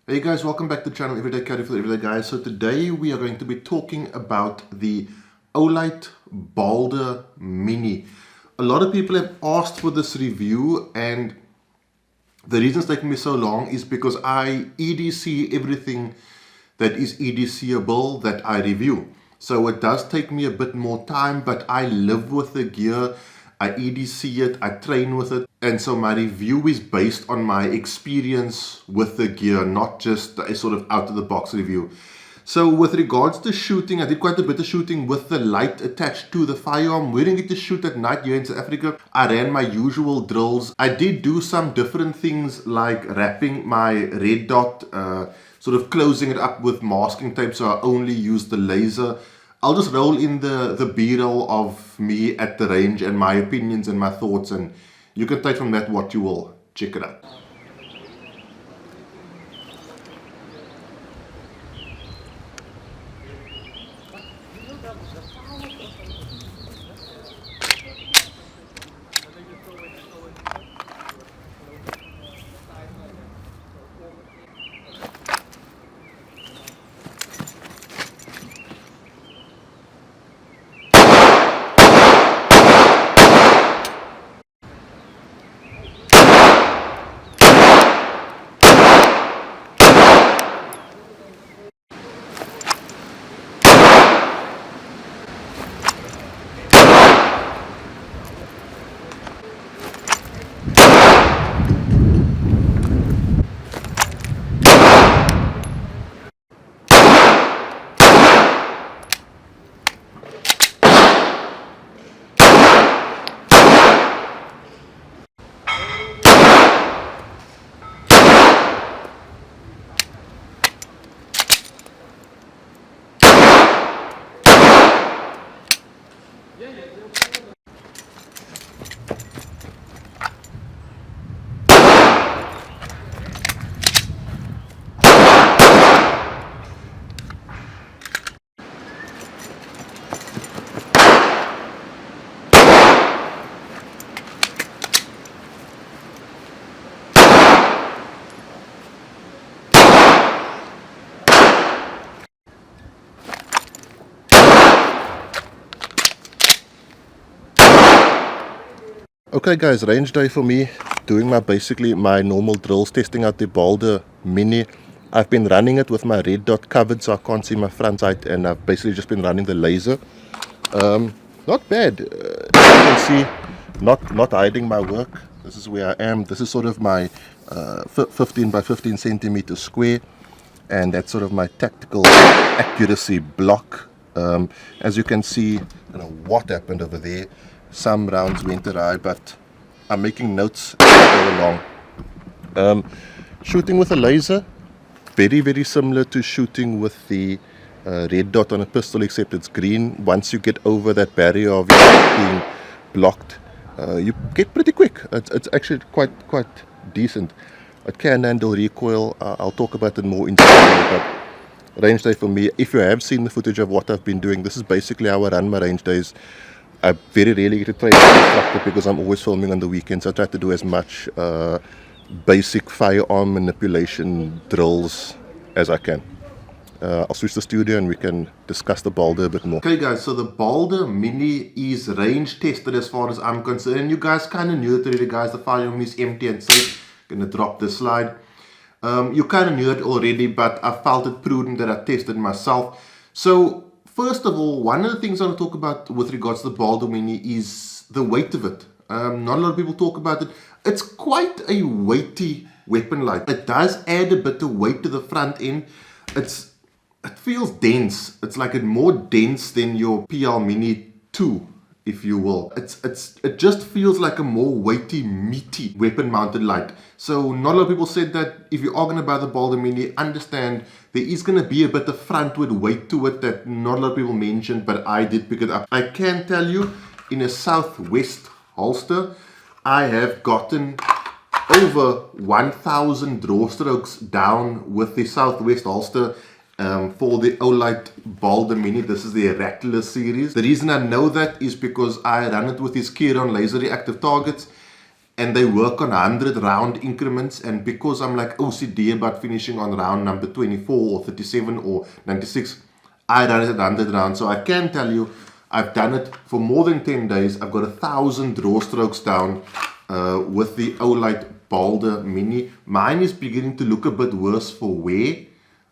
Hey guys, welcome back to the channel Everyday Carry for the Everyday Guys. So today we are going to be talking about the Olight BALDR Mini. A lot of people have asked for this review, and the reason it's taking me so long is because I EDC everything that is EDCable that I review. So it does take me a bit more time, but I live with the gear, I EDC it, I train with it, and so my review is based on my experience with the gear, not just a sort of out-of-the-box review. So with regards to shooting, I did quite a bit of shooting with the light attached to the firearm. We didn't get to shoot at night here in South Africa. I ran my usual drills. I did do some different things like wrapping my red dot, sort of closing it up with masking tape, so I only use the laser. I'll just roll in the B-roll of me at the range and my opinions and my thoughts, and you can take from that what you will. Check it out. Okay guys, range day for me, doing basically my normal drills, testing out the BALDR Mini. I've been running it with my red dot covered so I can't see my front sight, and I've basically just been running the laser. Not bad, as you can see, not hiding my work. This is where I am. This is sort of my 15 by 15 centimeter square, and that's sort of my tactical accuracy block. As you can see, I don't know what happened over there. Some rounds went awry, but I'm making notes as I go along. Shooting with a laser, very similar to shooting with the red dot on a pistol, except it's green. Once you get over that barrier of being blocked, you get pretty quick. It's actually quite decent. It can handle recoil. I'll talk about it more in detail, but range day for me, if you have seen the footage of what I've been doing, this is basically how I run my range days. I very rarely get to train with the instructor because I'm always filming on the weekends. I try to do as much basic firearm manipulation drills as I can. I'll switch the studio and we can discuss the BALDR a bit more. Okay guys, so the BALDR Mini is range tested as far as I'm concerned. And you guys kind of knew it already, guys. The firearm is empty and safe. Gonna drop this slide. You kind of knew it already, but I felt it prudent that I tested myself. So first of all, one of the things I want to talk about with regards to the BALDR Mini is the weight of it. Not a lot of people talk about it. It's quite a weighty weapon light. It does add a bit of weight to the front end. It feels dense. It's like it's more dense than your PL Mini 2, if you will. It just feels like a more weighty, meaty weapon mounted light. So not a lot of people said that if you are going to buy the BALDR Mini, understand there is going to be a bit of frontward weight to it that not a lot of people mentioned, but I did pick it up. I can tell you, in a Southwest holster, I have gotten over 1,000 draw strokes down with the Southwest holster for the Olight BALDR Mini. This is the Rattler series. The reason I know that is because I run it with these Kieron laser reactive targets, and they work on 100 round increments, and because I'm like OCD about finishing on round number 24 or 37 or 96, I run it at 100 rounds. So I can tell you, I've done it for more than 10 days. I've got 1,000 draw strokes down with the Olight BALDR Mini. Mine is beginning to look a bit worse for wear.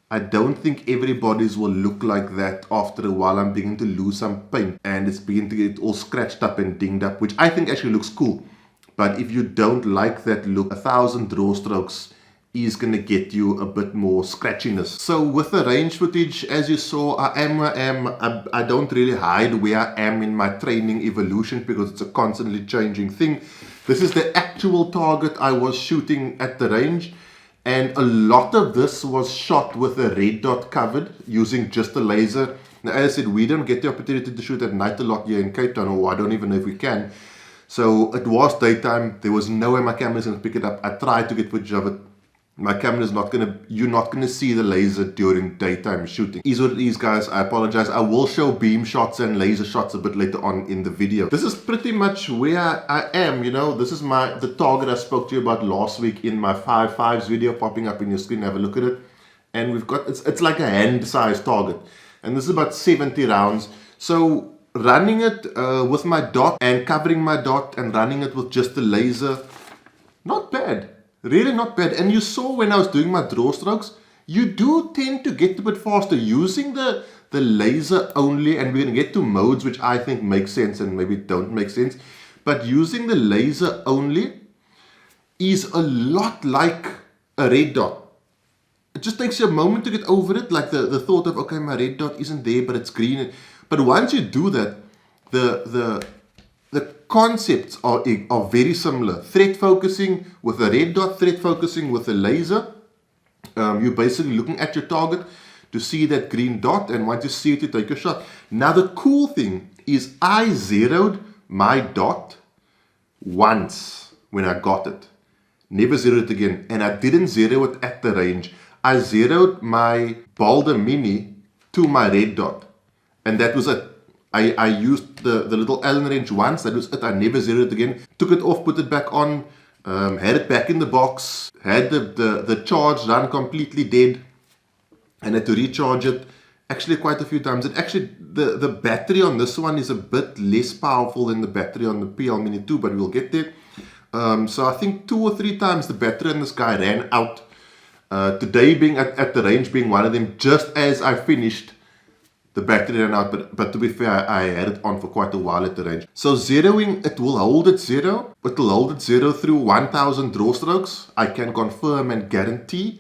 I don't think everybody's will look like that after a while. I'm beginning to lose some paint and it's beginning to get all scratched up and dinged up, which I think actually looks cool. But if you don't like that look, 1,000 draw strokes is going to get you a bit more scratchiness. So with the range footage, as you saw, I am where I am. I don't really hide where I am in my training evolution because it's a constantly changing thing. This is the actual target I was shooting at the range, and a lot of this was shot with a red dot covered using just a laser. Now, as I said, we don't get the opportunity to shoot at night a lot here in Cape Town, or I don't even know if we can. So it was daytime. There was no way my camera's going to pick it up. I tried to get footage of it. My camera's not going to, you're not going to see the laser during daytime shooting. Is what it is, guys. I apologize. I will show beam shots and laser shots a bit later on in the video. This is pretty much where I am, you know. This is the target I spoke to you about last week in my 5.5s video popping up in your screen. Have a look at it. And we've got, it's like a hand-sized target. And this is about 70 rounds. So running it with my dot and covering my dot and running it with just the laser, not bad. Really not bad. And you saw when I was doing my draw strokes, you do tend to get a bit faster using the laser only, and we're going to get to modes which I think make sense and maybe don't make sense. But using the laser only is a lot like a red dot. It just takes you a moment to get over it, like the thought of, okay, my red dot isn't there, but it's green. But once you do that, the concepts are very similar. Thread focusing with a red dot, thread focusing with a laser. You're basically looking at your target to see that green dot, and once you see it, you take a shot. Now the cool thing is I zeroed my dot once when I got it. Never zeroed it again, and I didn't zero it at the range. I zeroed my BALDR Mini to my red dot, and that was it. I used the little Allen wrench once, that was it. I never zeroed it again. Took it off, put it back on, had it back in the box, had the charge run completely dead, and had to recharge it actually quite a few times. And actually the battery on this one is a bit less powerful than the battery on the PL Mini 2, but we'll get there. So I think 2 or 3 times the battery on this guy ran out. Today being at the range being one of them, just as I finished, the battery ran out, but to be fair, I had it on for quite a while at the range. So zeroing, it will hold at zero. It will hold at zero through 1,000 draw strokes. I can confirm and guarantee.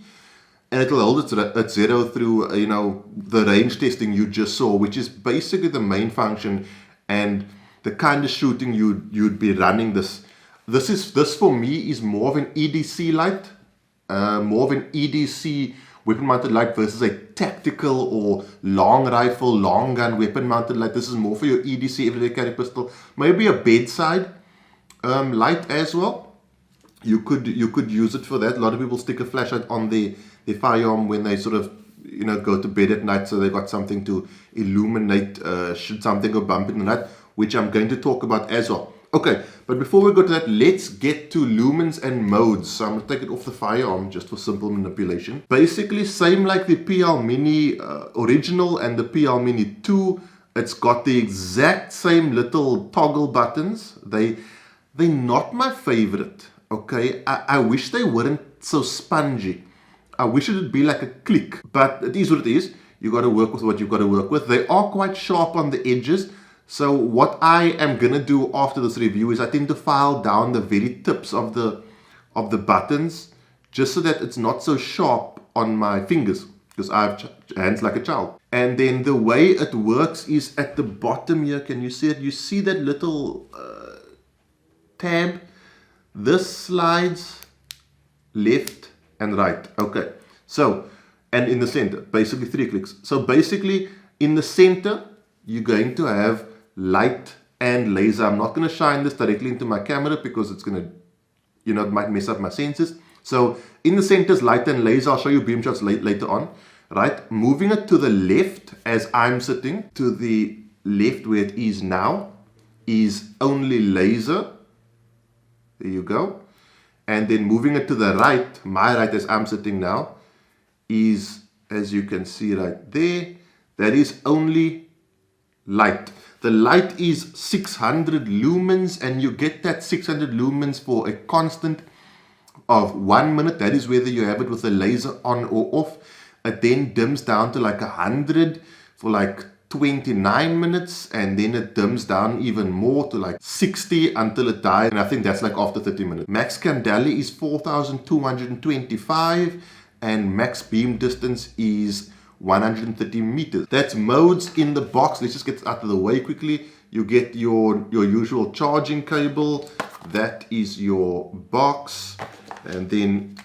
And it will hold at zero through, you know, the range testing you just saw, which is basically the main function and the kind of shooting you'd be running this. This for me is more of an EDC light, more of an EDC weapon-mounted light versus a tactical or long rifle, long gun weapon-mounted light. This is more for your EDC, everyday carry pistol. Maybe a bedside light as well. You could use it for that. A lot of people stick a flashlight on their firearm when they sort of, you know, go to bed at night, so they got something to illuminate should something go bump in the night, which I'm going to talk about as well. Okay, but before we go to that, let's get to lumens and modes. So I'm going to take it off the firearm just for simple manipulation. Basically, same like the PL Mini original and the PL Mini 2. It's got the exact same little toggle buttons. They're not my favorite, okay? I wish they weren't so spongy. I wish it would be like a click, but it is what it is. You got to work with what you've got to work with. They are quite sharp on the edges. So what I am gonna do after this review is I tend to file down the very tips of the buttons, just so that it's not so sharp on my fingers, because I have hands like a child. And then the way it works is at the bottom here. Can you see it? You see that little tab? This slides left and right. Okay. So, and in the center, basically 3 clicks. So basically in the center, you're going to have light and laser. I'm not going to shine this directly into my camera because it's going to, you know, it might mess up my senses. So in the center is light and laser. I'll show you beam shots later on, right? Moving it to the left as I'm sitting, to the left where it is now, is only laser. There you go. And then moving it to the right, my right as I'm sitting now, is, as you can see right there, that is only light. The light is 600 lumens, and you get that 600 lumens for a constant of 1 minute. That is whether you have it with the laser on or off. It then dims down to like 100 for like 29 minutes, and then it dims down even more to like 60 until it dies, and I think that's like after 30 minutes. Max candela is 4225, and max beam distance is 130 meters. That's modes in the box. Let's just get out of the way quickly. You get your usual charging cable. That is your box, and then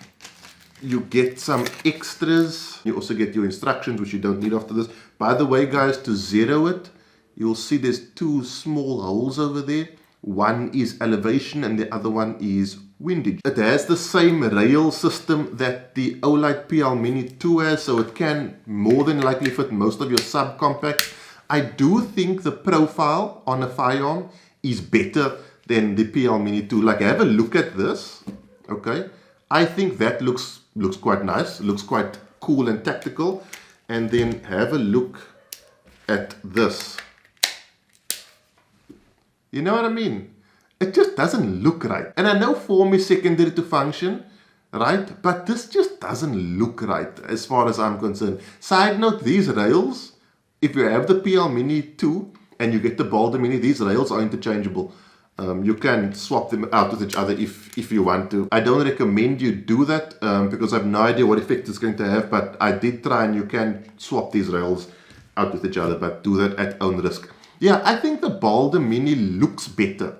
you get some extras. You also get your instructions, which you don't need after this. By the way, guys, to zero it, you'll see there's two small holes over there. One is elevation and the other one is windage. It has the same rail system that the Olight PL Mini 2 has, so it can more than likely fit most of your subcompacts. I do think the profile on a firearm is better than the PL Mini 2. Like, have a look at this, okay? I think that looks quite nice, looks quite cool and tactical. And then have a look at this. You know what I mean? It just doesn't look right. And I know form is secondary to function, right? But this just doesn't look right as far as I'm concerned. Side note, these rails, if you have the PL Mini 2 and you get the BALDR Mini, these rails are interchangeable. You can swap them out with each other if you want to. I don't recommend you do that because I have no idea what effect it's going to have, but I did try, and you can swap these rails out with each other, but do that at own risk. Yeah, I think the BALDR Mini looks better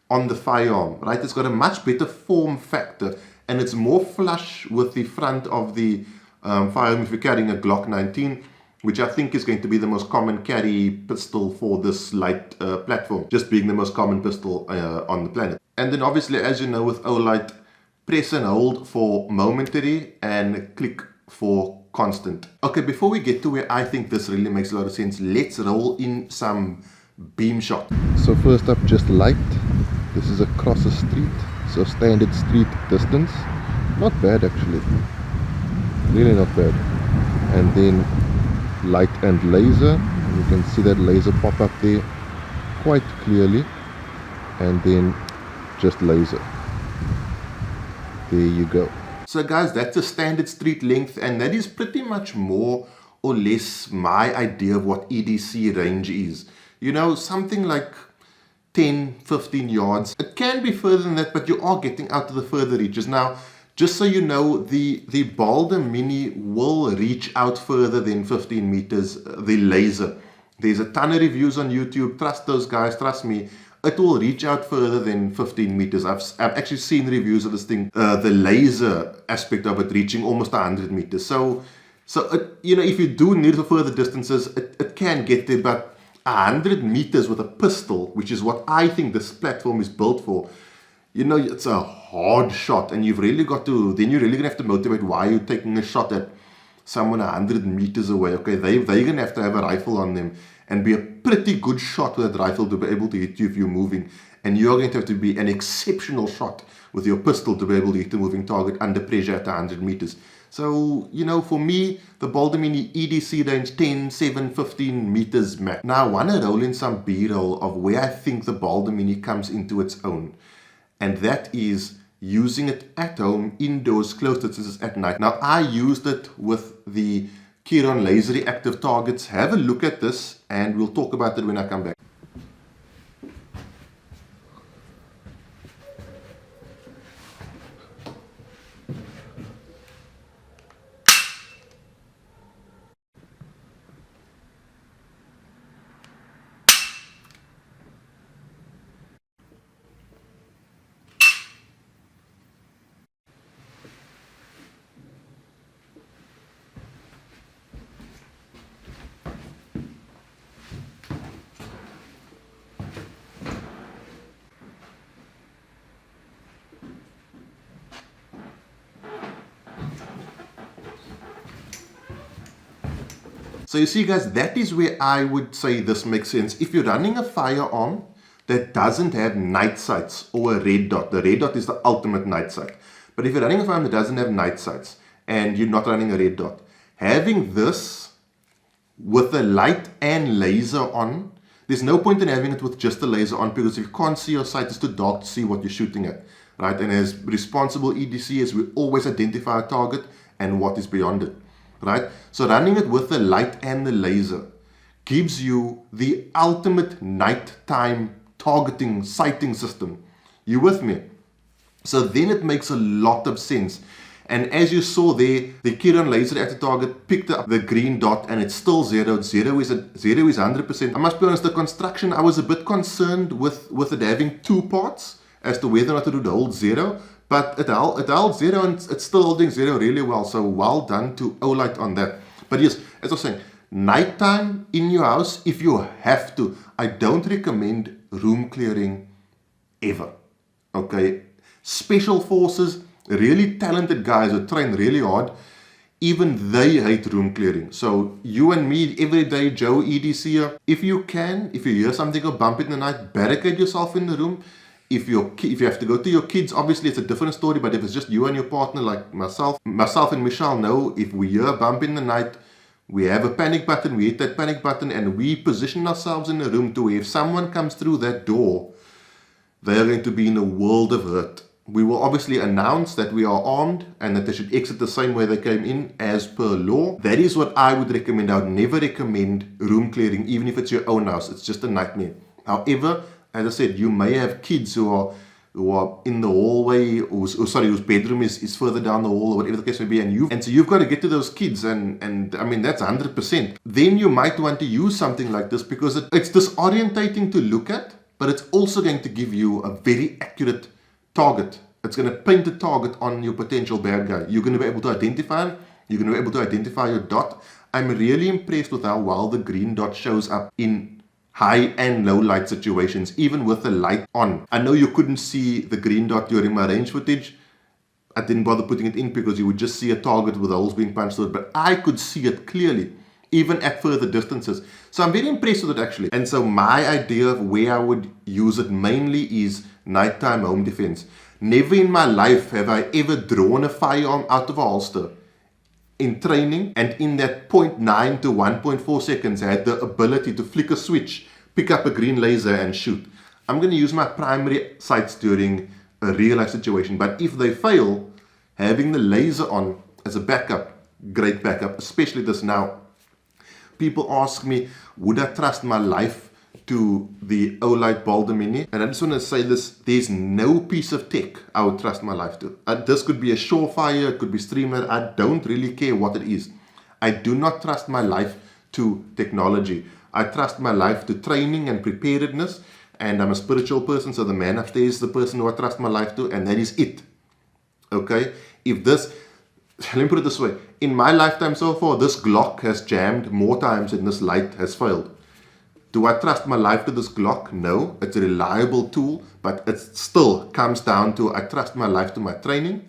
on the firearm, right? It's got a much better form factor, and it's more flush with the front of the firearm if you're carrying a Glock 19. Which I think is going to be the most common carry pistol for this light platform, just being the most common pistol on the planet. And then obviously, as you know, with Olight, press and hold for momentary and click for constant. Okay, before we get to where I think this really makes a lot of sense, let's roll in some beam shot. So first up, just light. This is across a street, so standard street distance. Not bad actually, really not bad. And then light and laser. You can see that laser pop up there quite clearly, and then just laser. There you go. So guys, that's a standard street length, and that is pretty much more or less my idea of what EDC range is. You know, something like 10-15 yards. It can be further than that, but you are getting out to the further reaches. Now, just so you know, the BALDR Mini will reach out further than 15 meters, the laser. There's a ton of reviews on YouTube. Trust those guys, trust me. It will reach out further than 15 meters. I've actually seen reviews of this thing, the laser aspect of it reaching almost 100 meters. So it, you know, if you do need further distances, it can get there, but 100 meters with a pistol, which is what I think this platform is built for, you know, it's a hard shot, and you've really got to, then you're really going to have to motivate why you're taking a shot at someone 100 meters away. Okay, they're going to have a rifle on them and be a pretty good shot with that rifle to be able to hit you if you're moving. And you're going to have to be an exceptional shot with your pistol to be able to hit a moving target under pressure at 100 meters. So, you know, for me, the BALDR Mini EDC range 10, 7, 15 meters max. Now, I want to roll in some B-roll of where I think the BALDR Mini comes into its own. And that is using it at home, indoors, close distances at night. Now, I used it with the Kiron Laser Reactive Targets. Have a look at this, and we'll talk about it when I come back. So you see guys, that is where I would say this makes sense. If you're running a firearm that doesn't have night sights or a red dot. The red dot is the ultimate night sight. But if you're running a firearm that doesn't have night sights and you're not running a red dot, having this with the light and laser on, there's no point in having it with just the laser on, because if you can't see your sight, it's too dark to see what you're shooting at, right? And as responsible EDCers, we always identify a target and what is beyond it, right? So running it with the light and the laser gives you the ultimate nighttime targeting sighting system. You with me? So then it makes a lot of sense. And as you saw there, the kid on laser at the target picked up the green dot and it's still zero. Zero is 100%. I must be honest, the construction, I was a bit concerned with it having two parts as to whether or not to do the whole zero. But it held zero and it's still holding zero really well. So well done to Olight on that. But yes, as I was saying, nighttime in your house, if you have to, I don't recommend room clearing ever. Okay? Special forces, really talented guys who train really hard, even they hate room clearing. So you and me, everyday Joe EDCer, if you hear something go bump in the night, barricade yourself in the room. If you have to go to your kids, obviously it's a different story, but if it's just you and your partner, like myself and Michelle know, if we hear a bump in the night, we have a panic button, we hit that panic button, and we position ourselves in the room to where if someone comes through that door, they are going to be in a world of hurt. We will obviously announce that we are armed and that they should exit the same way they came in as per law. That is what I would recommend. I would never recommend room clearing, even if it's your own house. It's just a nightmare. However, as I said, you may have kids who are in the hallway, whose bedroom is further down the hall, or whatever the case may be, and so you've got to get to those kids, and I mean that's 100%. Then you might want to use something like this because it's disorientating to look at, but it's also going to give you a very accurate target. It's going to paint a target on your potential bad guy. You're going to be able to identify him. You're going to be able to identify your dot. I'm really impressed with how well the green dot shows up in high and low light situations, even with the light on. I know you couldn't see the green dot during my range footage. I didn't bother putting it in because you would just see a target with the holes being punched through it, but I could see it clearly, even at further distances. So I'm very impressed with it actually. And so my idea of where I would use it mainly is nighttime home defense. Never in my life have I ever drawn a firearm out of a holster in training, and in that 0.9 to 1.4 seconds I had the ability to flick a switch, pick up a green laser and shoot. I'm going to use my primary sights during a real life situation, but if they fail, having the laser on as a backup, great backup, especially this now. People ask me, would I trust my life to the Olight BALDR Mini? And I just want to say this, there's no piece of tech I would trust my life to. This could be a Surefire, it could be Streamlit, I don't really care what it is. I do not trust my life to technology. I trust my life to training and preparedness, and I'm a spiritual person, so the man upstairs is the person who I trust my life to, and that is it. Okay? Let me put it this way, in my lifetime so far, this Glock has jammed more times than this light has failed. Do I trust my life to this Glock? No, it's a reliable tool, but it still comes down to I trust my life to my training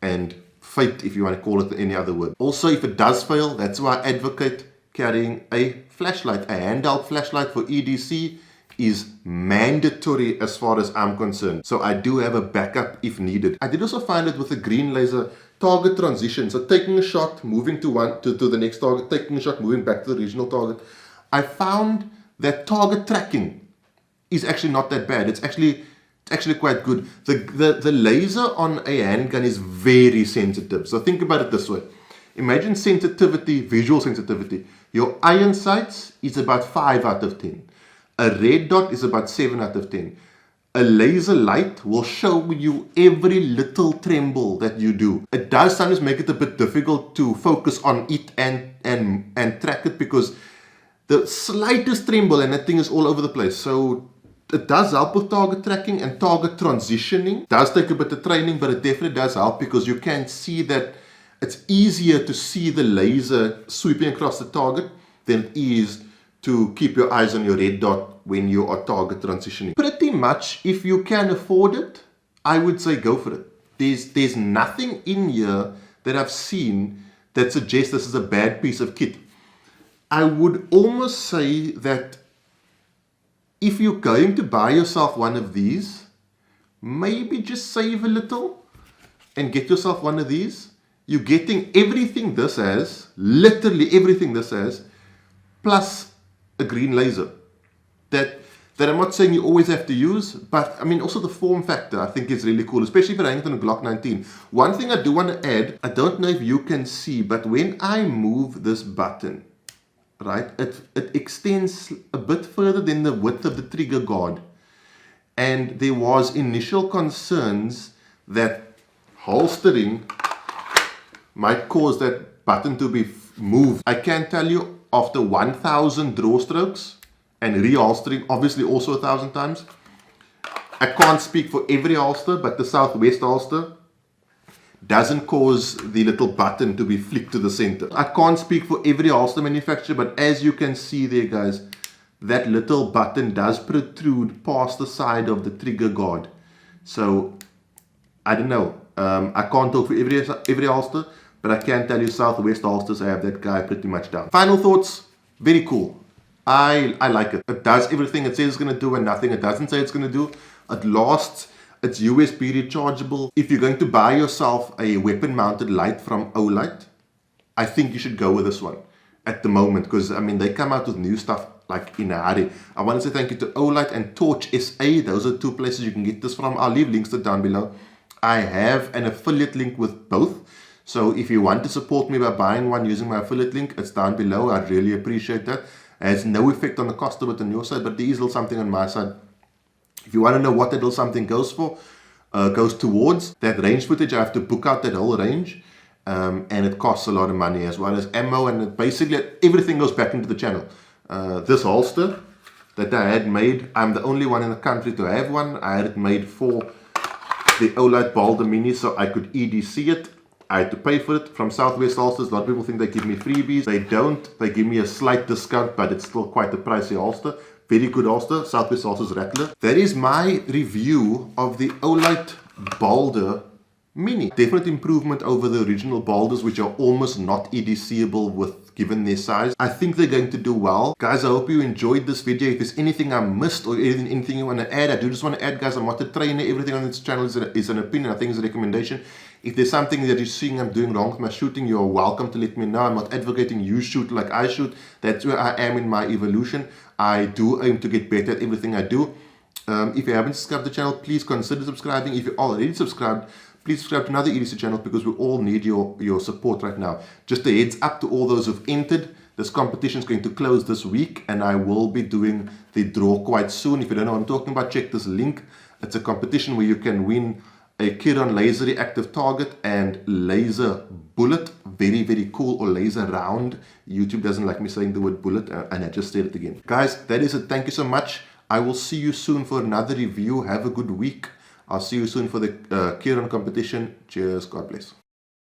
and fate, if you want to call it any other word. Also, if it does fail, that's why I advocate carrying a flashlight. A handheld flashlight for EDC is mandatory as far as I'm concerned. So I do have a backup if needed. I did also find it with the green laser target transition. So taking a shot, moving to the next target, taking a shot, moving back to the original target. I found that target tracking is actually not that bad. It's actually quite good. The laser on a handgun is very sensitive. So think about it this way. Imagine sensitivity, visual sensitivity. Your iron sights is about 5 out of 10. A red dot is about 7 out of 10. A laser light will show you every little tremble that you do. It does sometimes make it a bit difficult to focus on it and track it, because the slightest tremble and that thing is all over the place. So it does help with target tracking and target transitioning. It does take a bit of training, but it definitely does help because you can see that it's easier to see the laser sweeping across the target than it is to keep your eyes on your red dot when you are target transitioning. Pretty much, if you can afford it, I would say go for it. There's nothing in here that I've seen that suggests this is a bad piece of kit. I would almost say that if you're going to buy yourself one of these, maybe just save a little and get yourself one of these. You're getting everything this has, literally everything this has, plus a green laser. That I'm not saying you always have to use, but I mean also the form factor I think is really cool, especially if you're hanging it on a Glock 19. One thing I do want to add, I don't know if you can see, but when I move this button, right, it extends a bit further than the width of the trigger guard. And there was initial concerns that holstering might cause that button to be moved. I can tell you, after 1,000 draw strokes and reholstering obviously also 1,000 times, I can't speak for every holster, but the Southwest holster doesn't cause the little button to be flicked to the center. I can't speak for every holster manufacturer, but as you can see there, guys, that little button does protrude past the side of the trigger guard. So I don't know, I can't talk for every holster, but I can tell you Southwest holsters have that guy pretty much down. Final thoughts, very cool. I like it. It does everything it says it's going to do and nothing it doesn't say it's going to do. It lasts. It's USB rechargeable. If you're going to buy yourself a weapon mounted light from Olight, I think you should go with this one at the moment, because I mean they come out with new stuff like in a hurry. I want to say thank you to Olight and Torch SA. Those are two places you can get this from. I'll leave links to down below. I have an affiliate link with both. So if you want to support me by buying one using my affiliate link, it's down below. I'd really appreciate that. It has no effect on the cost of it on your side, but there is a little something on my side. If you want to know what that little something goes for, goes towards, that range footage, I have to book out that whole range. And it costs a lot of money, as well as ammo, and basically everything goes back into the channel. This holster that I had made, I'm the only one in the country to have one. I had it made for the Olight BALDR Mini so I could EDC it. I had to pay for it from Southwest holsters. A lot of people think they give me freebies. They don't. They give me a slight discount, but it's still quite a pricey holster. Very good holster, Southwest holsters Rattler. That is my review of the Olight BALDR Mini. Definite improvement over the original BALDRs, which are almost not EDCable with given their size. I think they're going to do well. Guys, I hope you enjoyed this video. If there's anything I missed or anything you want to add, I do just want to add, guys, I'm not a trainer. Everything on this channel is an opinion. I think it's a recommendation. If there's something that you're seeing I'm doing wrong with my shooting, you're welcome to let me know. I'm not advocating you shoot like I shoot. That's where I am in my evolution. I do aim to get better at everything I do. If you haven't subscribed to the channel, please consider subscribing. If you're already subscribed, please subscribe to another EDC channel, because we all need your support right now. Just a heads up to all those who've entered. This competition is going to close this week, and I will be doing the draw quite soon. If you don't know what I'm talking about, check this link. It's a competition where you can win a Kiron laser reactive target and laser bullet. Very, very cool. Or laser round. YouTube doesn't like me saying the word bullet, and I just said it again. Guys, that is it. Thank you so much. I will see you soon for another review. Have a good week. I'll see you soon for the Kiron competition. Cheers. God bless.